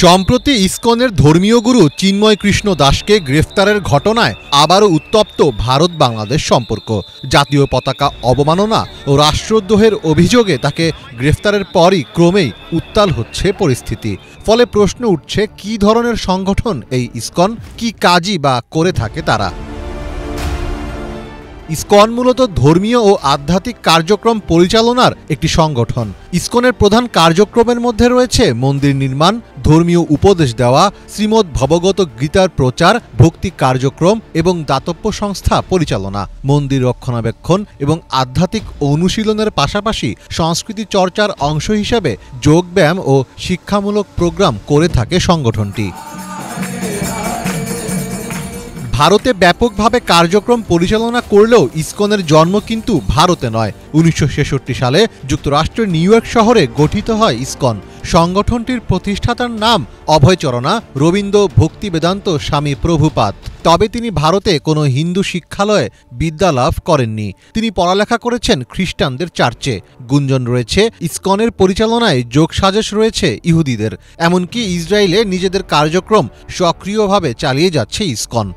সম্প্রতি ইসকনের ধর্মীয় গুরু চিন্ময় কৃষ্ণ দাসকে গ্রেফতারের ঘটনায় আবারও উত্তপ্ত ভারত বাংলাদেশ সম্পর্ক। জাতীয় পতাকা অবমাননা ও রাষ্ট্রদ্রোহের অভিযোগে তাকে গ্রেফতারের পরই ক্রমেই উত্তাল হচ্ছে পরিস্থিতি। ফলে প্রশ্ন উঠছে, কী ধরনের সংগঠন এই ইসকন, কি কাজই বা করে থাকে তারা। ইসকন মূলত ধর্মীয় ও আধ্যাত্মিক কার্যক্রম পরিচালনার একটি সংগঠন। ইসকনের প্রধান কার্যক্রমের মধ্যে রয়েছে মন্দির নির্মাণ, ধর্মীয় উপদেশ দেওয়া, শ্রীমদ্ ভগবত গীতার প্রচার, ভক্তি কার্যক্রম এবং দাতব্য সংস্থা পরিচালনা, মন্দির রক্ষণাবেক্ষণ এবং আধ্যাত্মিক অনুশীলনের পাশাপাশি সংস্কৃতি চর্চার অংশ হিসেবে যোগব্যায়াম ও শিক্ষামূলক প্রোগ্রাম করে থাকে সংগঠনটি। ভারতে ব্যাপকভাবে কার্যক্রম পরিচালনা করলেও ইসকনের জন্ম কিন্তু ভারতে নয়। 1966 সালে যুক্তরাষ্ট্রের নিউ ইয়র্ক শহরে গঠিত হয় ইসকন। সংগঠনটির প্রতিষ্ঠাতার নাম অভয়চরণা রবীন্দ্র ভক্তি বেদান্ত স্বামী প্রভুপাদ। তবে তিনি ভারতে কোনো হিন্দু শিক্ষালয়ে বিদ্যা লাভ করেননি। তিনি পড়ালেখা করেছেন খ্রিস্টানদের চার্চে। গুঞ্জন রয়েছে, ইসকনের পরিচালনায় যোগসাজশ রয়েছে ইহুদিদের। এমনকি ইসরায়েলে নিজেদের কার্যক্রম সক্রিয়ভাবে চালিয়ে যাচ্ছে ইসকন।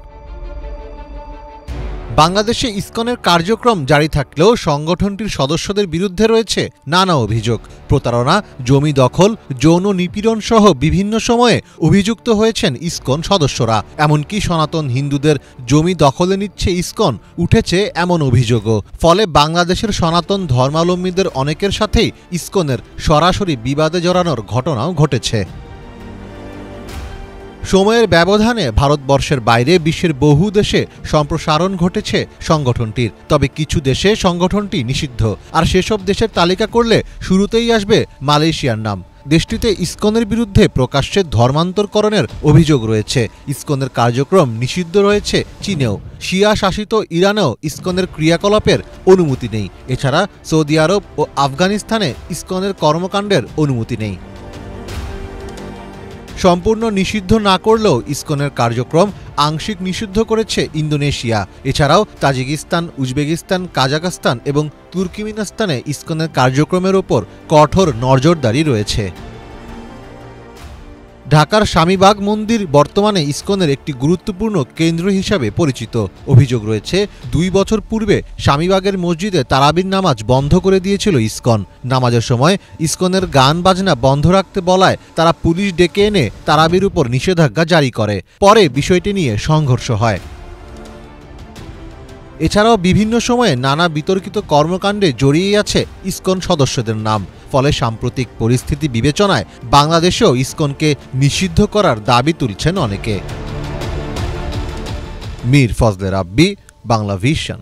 বাংলাদেশে ইসকনের কার্যক্রম জারি থাকলেও সংগঠনটির সদস্যদের বিরুদ্ধে রয়েছে নানা অভিযোগ। প্রতারণা, জমি দখল, যৌন নিপীড়ন সহ বিভিন্ন সময়ে অভিযুক্ত হয়েছেন ইসকন সদস্যরা। এমনকি সনাতন হিন্দুদের জমি দখলে নিচ্ছে ইসকন, উঠেছে এমন অভিযোগও। ফলে বাংলাদেশের সনাতন ধর্মাবলম্বীদের অনেকের সাথেই ইসকনের সরাসরি বিবাদে জড়ানোর ঘটনাও ঘটেছে। সময়ের ব্যবধানে ভারতবর্ষের বাইরে বিশ্বের বহু দেশে সম্প্রসারণ ঘটেছে সংগঠনটির। তবে কিছু দেশে সংগঠনটি নিষিদ্ধ। আর সেসব দেশের তালিকা করলে শুরুতেই আসবে মালয়েশিয়ার নাম। দেশটিতে ইসকনের বিরুদ্ধে প্রকাশ্যে ধর্মান্তরকরণের অভিযোগ রয়েছে। ইসকনের কার্যক্রম নিষিদ্ধ রয়েছে চীনেও। শিয়া শাসিত ইরানেও ইসকনের ক্রিয়াকলাপের অনুমতি নেই। এছাড়া সৌদি আরব ও আফগানিস্তানে ইসকনের কর্মকাণ্ডের অনুমতি নেই। সম্পূর্ণ নিষিদ্ধ না করলেও ইসকনের কার্যক্রম আংশিক নিষিদ্ধ করেছে ইন্দোনেশিয়া। এছাড়াও তাজিকিস্তান, উজবেকিস্তান, কাজাখস্তান এবং তুর্কমেনিস্তানে ইসকনের কার্যক্রমের ওপর কঠোর নজরদারি রয়েছে। ঢাকার স্বামীবাগ মন্দির বর্তমানে ইসকনের একটি গুরুত্বপূর্ণ কেন্দ্র হিসাবে পরিচিত। অভিযোগ রয়েছে, 2 বছর পূর্বে স্বামীবাগের মসজিদে তারাবির নামাজ বন্ধ করে দিয়েছিল ইসকন। নামাজের সময় ইসকনের গান বাজনা বন্ধ রাখতে বলায় তারা পুলিশ ডেকে এনে তারাবির উপর নিষেধাজ্ঞা জারি করে। পরে বিষয়টি নিয়ে সংঘর্ষ হয়। এছাড়াও বিভিন্ন সময়ে নানা বিতর্কিত কর্মকাণ্ডে জড়িয়ে আছে ইসকন সদস্যদের নাম। ফলে সাম্প্রতিক পরিস্থিতি বিবেচনায় বাংলাদেশেও ইসকনকে নিষিদ্ধ করার দাবি তুলছেন অনেকে। মীর ফজলে রাব্বি, বাংলা ভিশন।